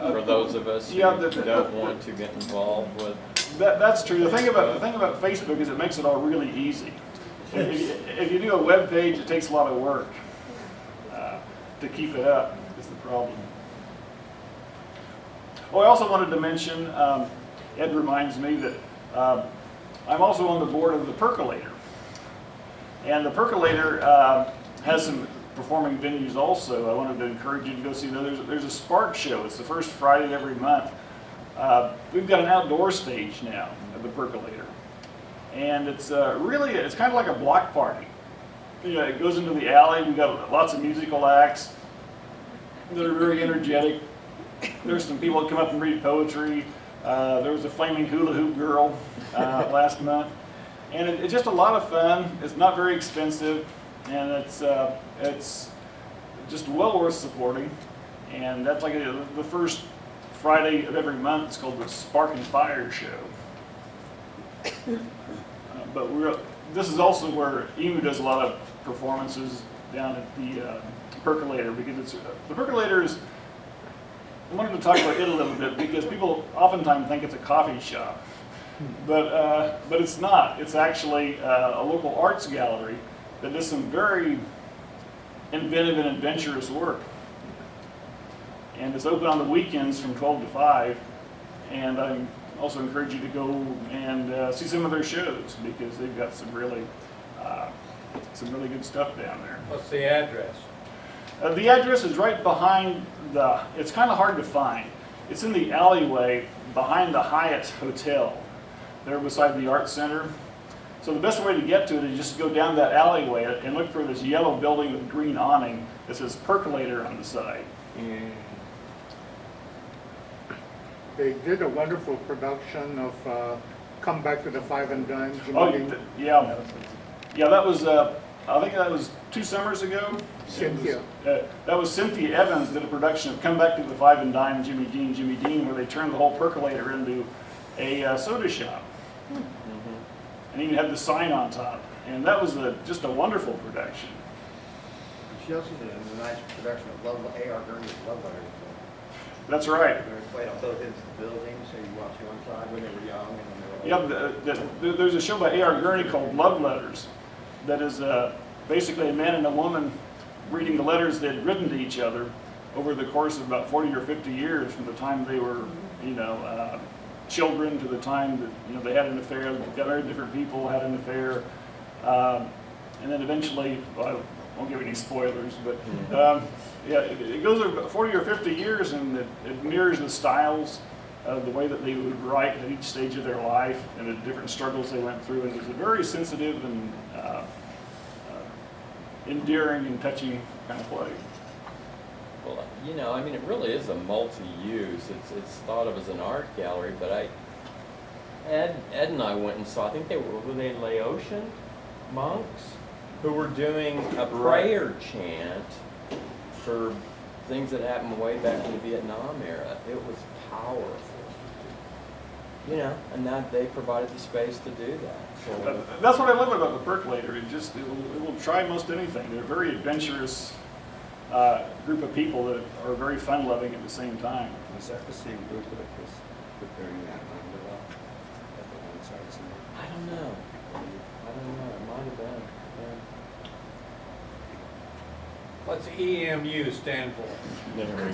For those of us who don't want to get involved with that's true. The thing about Facebook is it makes it all really easy. If you do a web page, it takes a lot of work to keep it up. Is the problem. Oh, I also wanted to mention. Ed reminds me that I'm also on the board of the Percolator, and the Percolator has some performing venues also. I wanted to encourage you to go see. There's a Spark show. It's the first Friday of every month. We've got an outdoor stage now at the Percolator, and it's it's kind of like a block party. You know, it goes into the alley. We've got lots of musical acts that are very energetic. There's some people that come up and read poetry. There was a flaming hula hoop girl last month, and it's just a lot of fun. It's not very expensive, and it's just well worth supporting. And that's like the first Friday of every month. It's called the Spark and Fire Show. But this is also where EMU does a lot of performances down at the Percolator, because the Percolator is. I wanted to talk about it a little bit because people oftentimes think it's a coffee shop, but it's not. It's actually a local arts gallery that does some very inventive and adventurous work. And it's open on the weekends from 12 to 5, and I also encourage you to go and see some of their shows because they've got some really good stuff down there. What's the address? The address is right behind it's kind of hard to find. It's in the alleyway behind the Hyatt Hotel, there beside the Art Center. So the best way to get to it is just go down that alleyway and look for this yellow building with green awning that says Percolator on the side. They did a wonderful production of Come Back to the Five and Dime. Yeah. Yeah, that was, I think that was 2 summers ago. Cynthia. That was Cynthia Evans did a production of Come Back to the Five and Dime, Jimmy Dean, where they turned the whole Percolator into a soda shop. And even had the sign on top. And that was just a wonderful production. She also did a nice production of A.R. Gurney's Love Letters. That's right. They were played on both ends of the building, so you watch one side when they were young and when they were old. Yeah, there's a show by A.R. Gurney called Love Letters that is basically a man and a woman reading the letters they'd written to each other over the course of about 40 or 50 years, from the time they were, children to the time that they had an affair, got married to different people, had an affair, and then eventually, well, I won't give any spoilers, but it goes over about 40 or 50 years, and it mirrors the styles of the way that they would write at each stage of their life and the different struggles they went through. And it was a very sensitive and endearing and touching kind of play. Well, it really is a multi-use. It's thought of as an art gallery, but Ed and I went and saw, I think were they Laotian monks who were doing a prayer chant for things that happened way back in the Vietnam era. It was powerful. And now they provided the space to do that. So that's what I love about the Percolator. It will try most anything. They're a very adventurous group of people that are very fun-loving at the same time. Was that the same group that was preparing that mandala at the one side center? I don't know. It might have been. What's EMU stand for? There we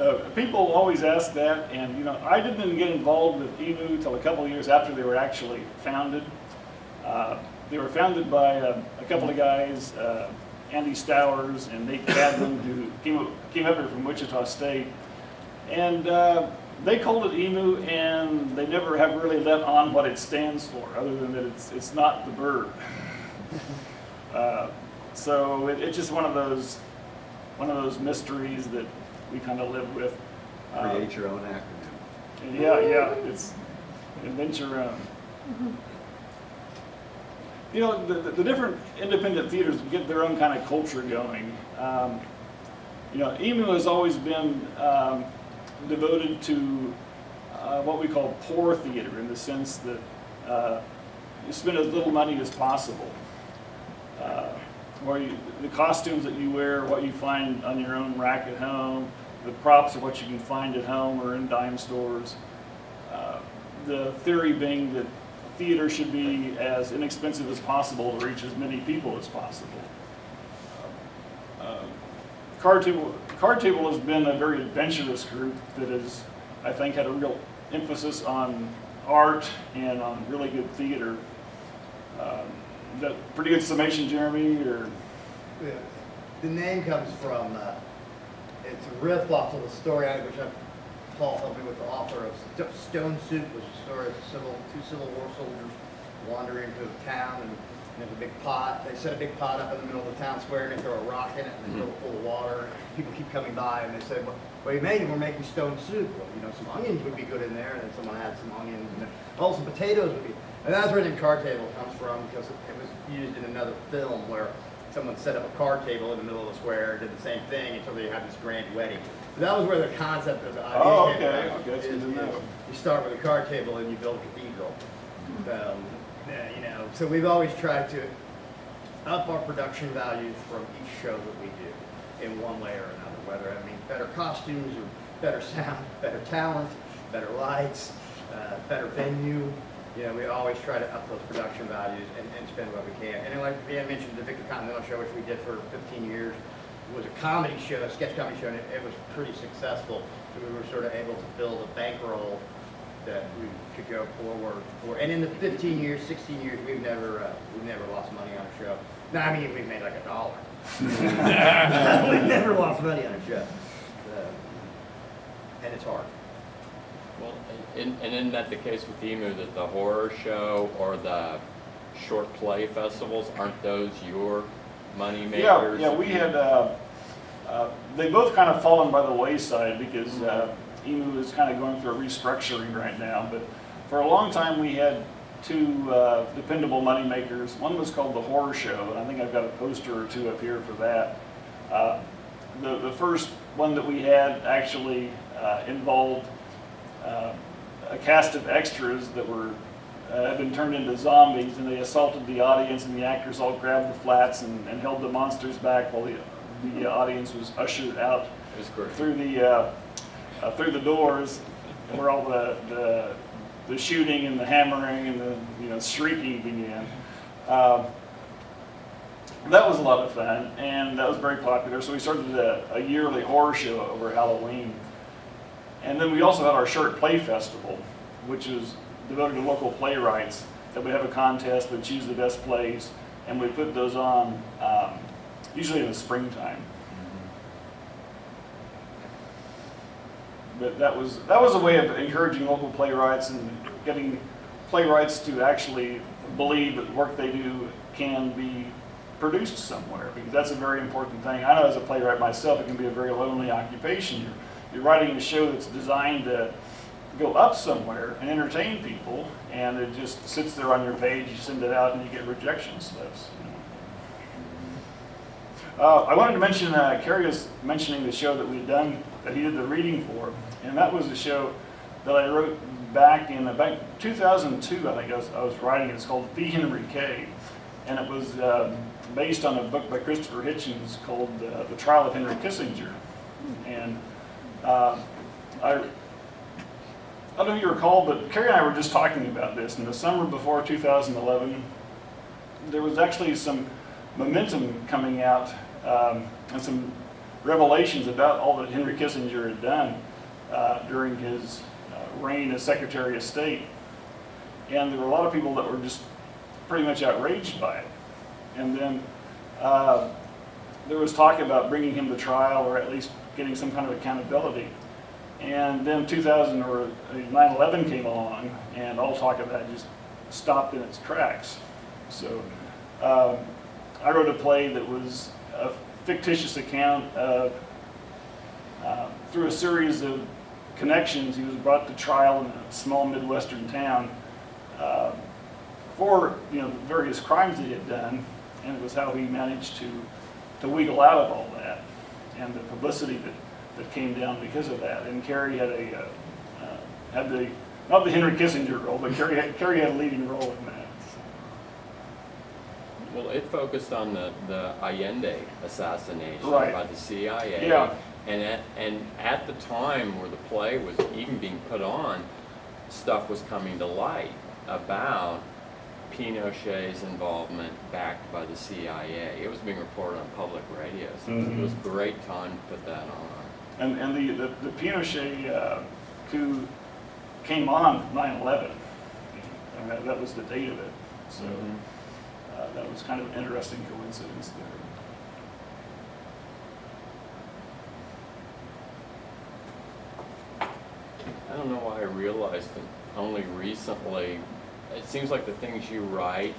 go. People always ask that, and I didn't get involved with EMU until a couple of years after they were actually founded. They were founded by a couple of guys, Andy Stowers and Nate Cadman, who came up here from Wichita State, and they called it EMU, and they never have really let on what it stands for, other than that it's not the bird. So it's just one of those mysteries that we kind of live with. Create your own acronym. Yeah, it's invent your own. The different independent theaters get their own kind of culture going. EMU has always been devoted to what we call poor theater, in the sense that you spend as little money as possible. The costumes that you wear, what you find on your own rack at home, the props are what you can find at home or in dime stores. The theory being that theater should be as inexpensive as possible to reach as many people as possible. Card Table has been a very adventurous group that has, I think, had a real emphasis on art and on really good theater. That pretty good summation, Jeremy? Or Yeah. The name comes from, it's a riff off of a story which Paul helped me with, the author of Stone Soup, which is a story of two Civil War soldiers wandering through the town, and there's a big pot. They set a big pot up in the middle of the town square, and they throw a rock in it, and they fill it full of water. People keep coming by, and they say, well, we're making stone soup. Well, you know, some onions would be good in there, and then someone had some onions, and then also potatoes would be. And that's where the card table comes from, because it was used in another film where someone set up a card table in the middle of the square, did the same thing until they had this grand wedding. So that was where the concept of the idea came from. Okay, that's good to know. You start with a card table and you build a cathedral. You know, so we've always tried to up our production values from each show that we do in one way or another, whether it means better costumes or better sound, better talent, better lights, better venue. You know, we always try to up those production values and spend what we can. And like Dan mentioned, the Victor Continental show, which we did for 15 years, was a comedy show, a sketch comedy show, and it was pretty successful. So we were sort of able to build a bankroll that we could go forward for. And in the 15 years, 16 years, we've never lost money on a show. No, I mean, we've made like $1. We've never lost money on a show. And it's hard. Well, and isn't that the case with EMU, that the horror show or the short play festivals, aren't those your money makers? Yeah, we had, they both kind of fallen by the wayside because EMU is kind of going through a restructuring right now. But for a long time we had two dependable money makers. One was called the Horror Show, and I think I've got a poster or two up here for that. The first one that we had actually involved a cast of extras that were had been turned into zombies, and they assaulted the audience, and the actors all grabbed the flats and held the monsters back while the audience was ushered out through the doors, where all the shooting and the hammering and the shrieking began. That was a lot of fun, and that was very popular. So we started a yearly horror show over Halloween. And then we also had our short play festival, which is devoted to local playwrights. That we have a contest, we choose the best plays, and we put those on usually in the springtime. But that was a way of encouraging local playwrights and getting playwrights to actually believe that the work they do can be produced somewhere, because that's a very important thing. I know as a playwright myself, it can be a very lonely occupation. You're writing a show that's designed to go up somewhere and entertain people, and it just sits there on your page, you send it out, and you get rejection slips. I wanted to mention, Kerry was mentioning the show that we'd done, that he did the reading for, and that was a show that I wrote back in about 2002, I think I was writing. It's called The Henry K, and it was based on a book by Christopher Hitchens called The Trial of Henry Kissinger. And I don't know if you recall, but Kerry and I were just talking about this. In the summer before 2011, there was actually some momentum coming out and some revelations about all that Henry Kissinger had done during his reign as Secretary of State. And there were a lot of people that were just pretty much outraged by it. And then there was talk about bringing him to trial, or at least getting some kind of accountability. And then 9/11 came along, and all talk of that just stopped in its tracks. So I wrote a play that was a fictitious account of, through a series of connections, he was brought to trial in a small Midwestern town for various crimes that he had done, and it was how he managed to wiggle out of all that, and the publicity that came down because of that. And Kerry had not the Henry Kissinger role, but Kerry had a leading role in that. Well, it focused on the Allende assassination Right. by the CIA. Yeah. And at the time where the play was even being put on, stuff was coming to light about Pinochet's involvement backed by the CIA. It was being reported on public radio, so it was a great time to put that on. And the Pinochet coup came on 9/11. And that was the date of it. So that was kind of an interesting coincidence there. I don't know why I realized that only recently. It seems like the things you write,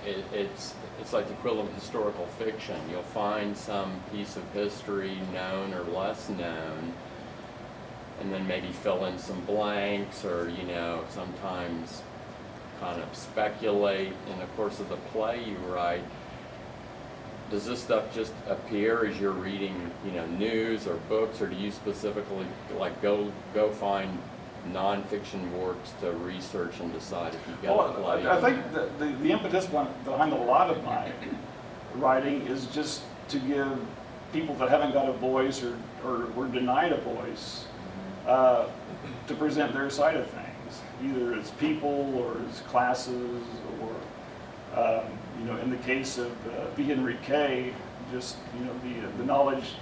it's like the equivalent of historical fiction. You'll find some piece of history, known or less known, and then maybe fill in some blanks, or sometimes kind of speculate in the course of the play you write. Does this stuff just appear as you're reading, news or books, or do you specifically like go find nonfiction works to research and decide if you've got a play? I think the impetus behind a lot of my writing is just to give people that haven't got a voice or were denied a voice to present their side of things, either as people or as classes, or in the case of B. Henry Kay, just the knowledge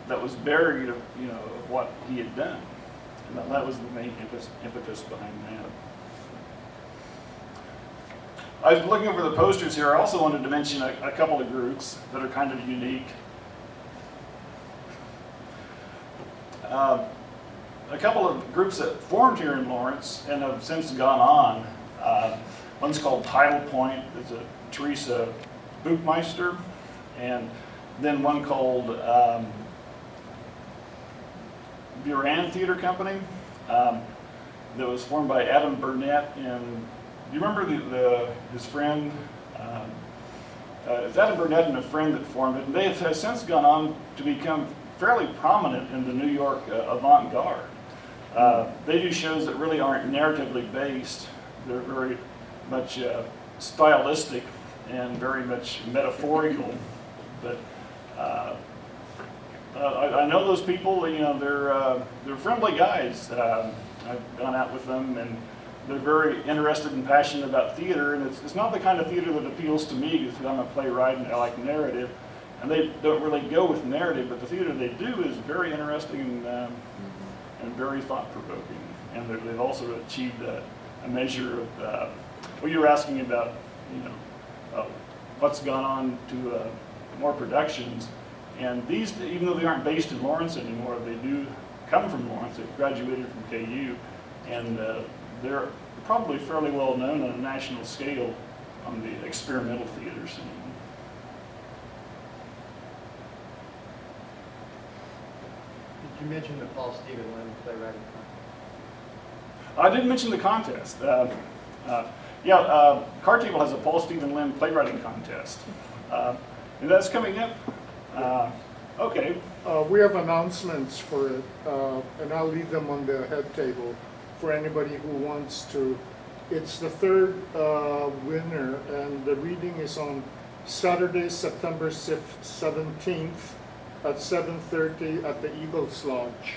that was buried of what he had done. And that was the main impetus behind that. I was looking over the posters here. I also wanted to mention a couple of groups that are kind of unique. A couple of groups that formed here in Lawrence and have since gone on. One's called Tidal Point. There's a Teresa Buchmeister, and then one called Buran Theater Company that was formed by Adam Burnett. And do you remember his friend? It's Adam Burnett and a friend that formed it, and they have since gone on to become fairly prominent in the New York avant-garde. They do shows that really aren't narratively based. They're very much stylistic and very much metaphorical. But I know those people. They're friendly guys. I've gone out with them, and they're very interested and passionate about theater. And it's not the kind of theater that appeals to me, because I'm a playwright and I like narrative. And they don't really go with narrative, but the theater they do is very interesting and very thought-provoking. And they've also achieved a measure of, well, you were asking about, what's gone on to more productions. And these, even though they aren't based in Lawrence anymore, they do come from Lawrence. They graduated from KU, and they're probably fairly well known on a national scale on the experimental theater scene. Did you mention the Paul Stephen Lynn playwriting contest? I didn't mention the contest. Card Table has a Paul Stephen Lynn playwriting contest, and that's coming up. Okay. We have announcements for it, and I'll leave them on the head table for anybody who wants to. It's the third winner, and the reading is on Saturday, September 17th at 7:30 at the Eagles Lodge.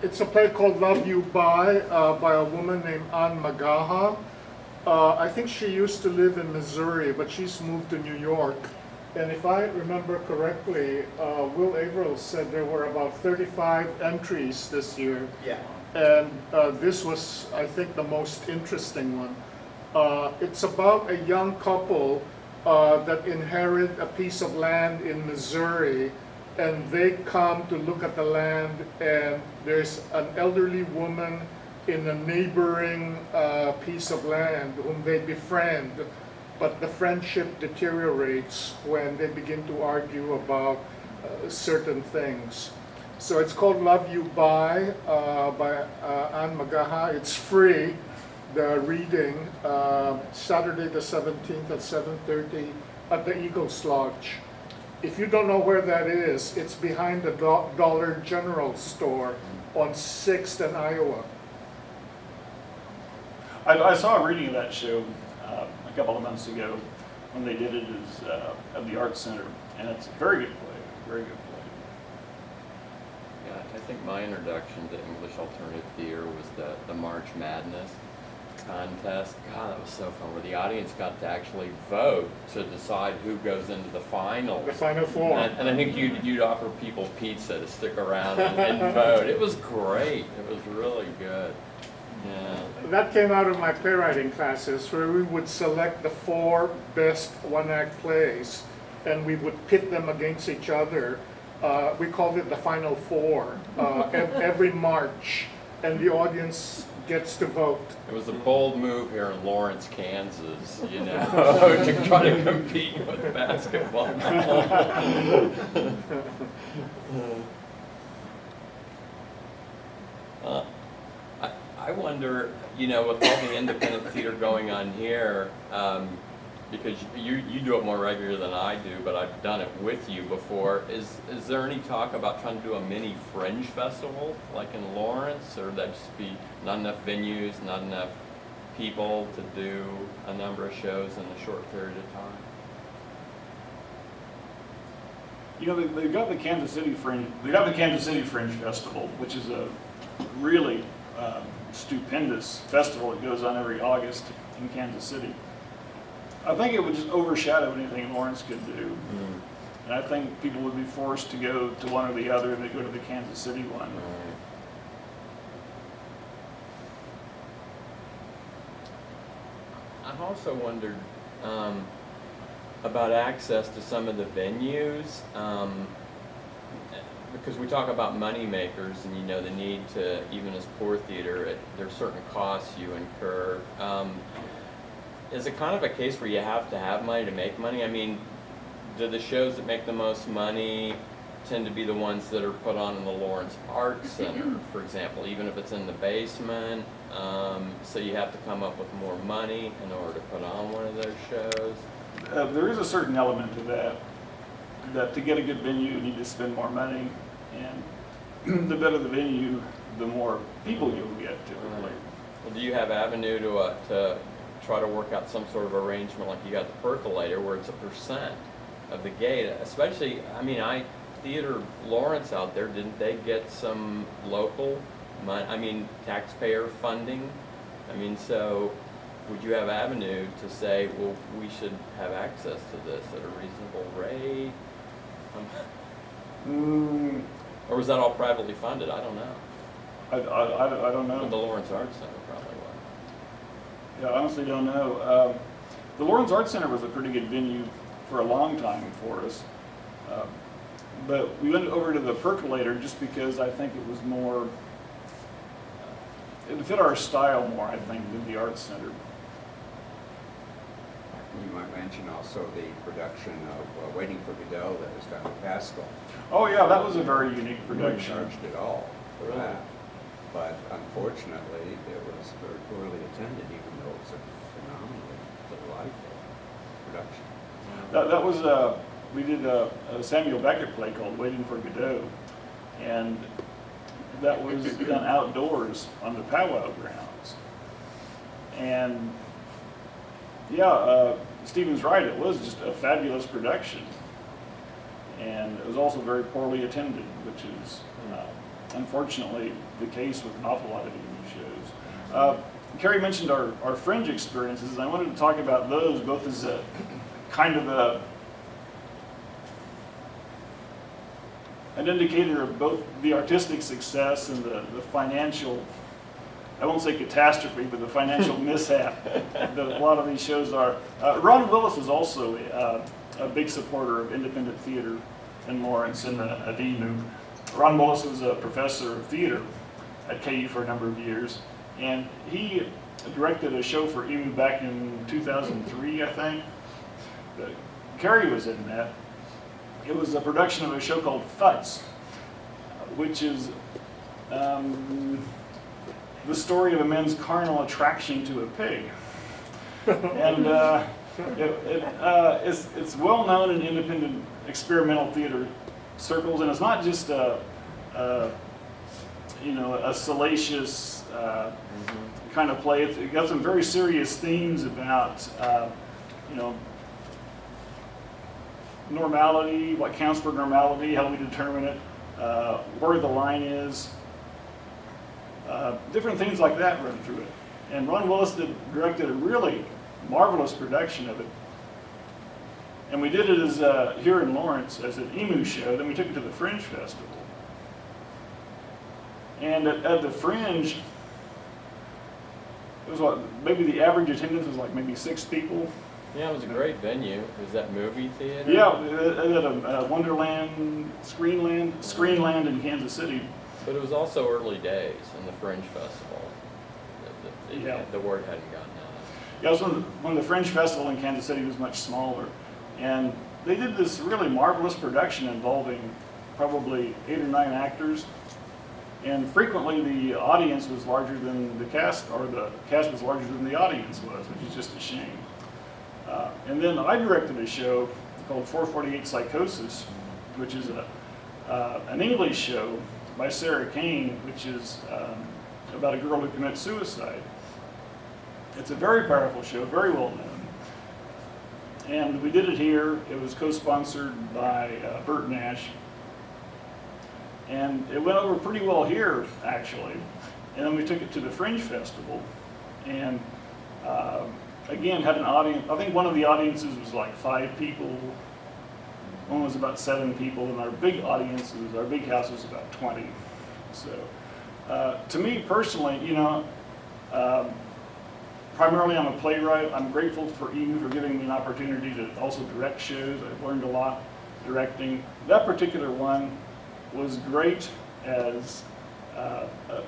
It's a play called Love You by a woman named Ann Magaha. I think she used to live in Missouri, but she's moved to New York. And if I remember correctly, Will Averill said there were about 35 entries this year. Yeah. And this was, I think, the most interesting one. It's about a young couple that inherit a piece of land in Missouri, and they come to look at the land, and there's an elderly woman in a neighboring piece of land whom they befriend, but the friendship deteriorates when they begin to argue about certain things. So it's called Love You by Ann Magaha. It's free, the reading, Saturday the 17th at 7:30 at the Eagles Lodge. If you don't know where that is, it's behind the Dollar General store on 6th and Iowa. I saw a reading of that show a couple of months ago when they did it at the Arts Center, and it's a very good play, very good play. I think my introduction to English alternative theater was the March Madness contest. God, that was so fun, where the audience got to actually vote to decide who goes into the finals. The Final Four. And I think you'd offer people pizza to stick around and vote. It was great. It was really good. Yeah. That came out of my playwriting classes, where we would select the 4 best one-act plays, and we would pit them against each other. We called it the Final Four every March, and the audience gets to vote. It was a bold move here in Lawrence, Kansas, you know, to try to compete with basketball. I wonder, you know, with all the independent theater going on here, because you do it more regular than I do, but I've done it with you before. Is there any talk about trying to do a mini fringe festival like in Lawrence, or would that just be not enough venues, not enough people to do a number of shows in a short period of time? You know, they've got the Kansas City Fringe. They got the Kansas City Fringe Festival, which is a really stupendous festival that goes on every August in Kansas City. I think it would just overshadow anything Lawrence could do. And I think people would be forced to go to one or the other, and they go to the Kansas City one. I've also wondered about access to some of the venues, because we talk about money makers, and you know the need to, even as poor theater, there's certain costs you incur. Is it kind of a case where you have to have money to make money? I mean, do the shows that make the most money tend to be the ones that are put on in the Lawrence Arts Center, for example, even if it's in the basement? So you have to come up with more money in order to put on one of those shows? There is a certain element to that, that to get a good venue, you need to spend more money, and the better the venue, the more people you'll get typically. Well, do you have avenue to try to work out some sort of arrangement like you got the Percolator, where it's a percent of the gate? Especially, I mean, Theater Lawrence out there, didn't they get some local money, I mean, taxpayer funding? I mean, so would you have avenue to say, well, we should have access to this at a reasonable rate? Or was that all privately funded? I don't know. I don't But the know. Lawrence Arts Center probably was. Yeah, I honestly don't know. The Lawrence Arts Center was a pretty good venue for a long time for us. But we went over to the Percolator just because I think it was more, it fit our style more, I think, than the Arts Center. You might mention also the production of Waiting for Godot that was done at Pascal. Oh yeah, that was a very unique We production. charged it all for Really? that. But unfortunately, it was very poorly attended, even though it was a phenomenally delightful production. That was, we did a Samuel Beckett play called Waiting for Godot, and that was done outdoors on the powwow grounds. And yeah, Stephen's right, it was just a fabulous production. And it was also very poorly attended, which is unfortunately the case with an awful lot of evening shows. Carrie mentioned our fringe experiences, and I wanted to talk about those both as a kind of an indicator of both the artistic success and the financial, I won't say catastrophe, but the financial mishap that a lot of these shows are. Ron Willis is also a big supporter of independent theater in Lawrence and the AD movement. Ron Willis was a professor of theater at KU for a number of years, and he directed a show for EMU back in 2003, I think. Carrie was in that. It was a production of a show called Futz, which is the story of a man's carnal attraction to a pig. And it's well known in independent experimental theater circles, and it's not just a salacious kind of play. It got some very serious themes about normality, what counts for normality, how we determine it, where the line is, different things like that run through it. And Ron Willis directed a really marvelous production of it. And we did it as here in Lawrence as an EMU show. Then we took it to the Fringe Festival. And at the Fringe, it was what, maybe the average attendance was like maybe 6 people. Yeah, it was a great venue. Was that movie theater? Yeah, at a Wonderland, Screenland in Kansas City. But it was also early days in the Fringe Festival. Yeah. The word hadn't gotten out. Yeah, it was when the Fringe Festival in Kansas City was much smaller. And they did this really marvelous production involving probably 8 or 9 actors. And frequently the audience was larger than the cast, or the cast was larger than the audience was, which is just a shame. And then I directed a show called 448 Psychosis, which is an English show by Sarah Kane, which is about a girl who commits suicide. It's a very powerful show, very well known. And we did it here. It was co-sponsored by Burt Nash. And it went over pretty well here, actually. And then we took it to the Fringe Festival. And again, had an audience. I think one of the audiences was like 5 people. One was about 7 people. And our big audience, our big house was about 20. So to me personally, you know, primarily I'm a playwright. I'm grateful for EMU for giving me an opportunity to also direct shows. I've learned a lot directing. That particular one was great as,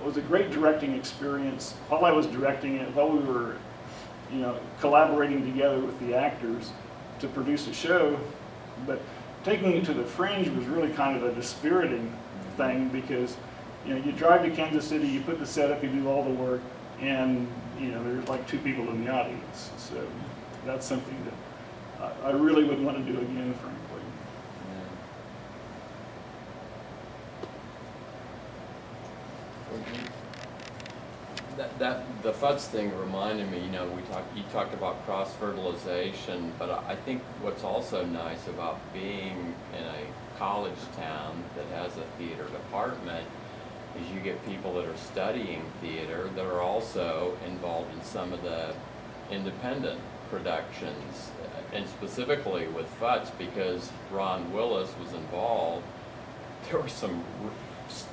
was a great directing experience. While I was directing it, while we were, you know, collaborating together with the actors to produce a show, but taking it to the Fringe was really kind of a dispiriting thing because, you know, you drive to Kansas City, you put the set up, you do all the work, and, you know, there's like 2 people in the audience. So that's something that I really would want to do again, frankly. The FUDS thing reminded me, you know, you talked about cross-fertilization, but I think what's also nice about being in a college town that has a theater department is you get people that are studying theater that are also involved in some of the independent productions, and specifically with FUDS, because Ron Willis was involved.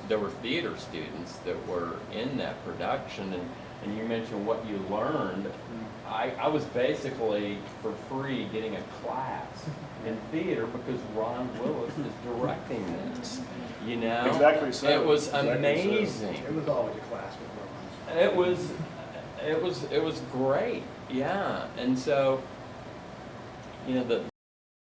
There were theater students that were in that production, and you mentioned what you learned. I was basically for free getting a class in theater because Ron Willis is directing this, you know? Exactly so. It was Exactly so. amazing. It was always a class with Romans. It was great, yeah. And so, you know,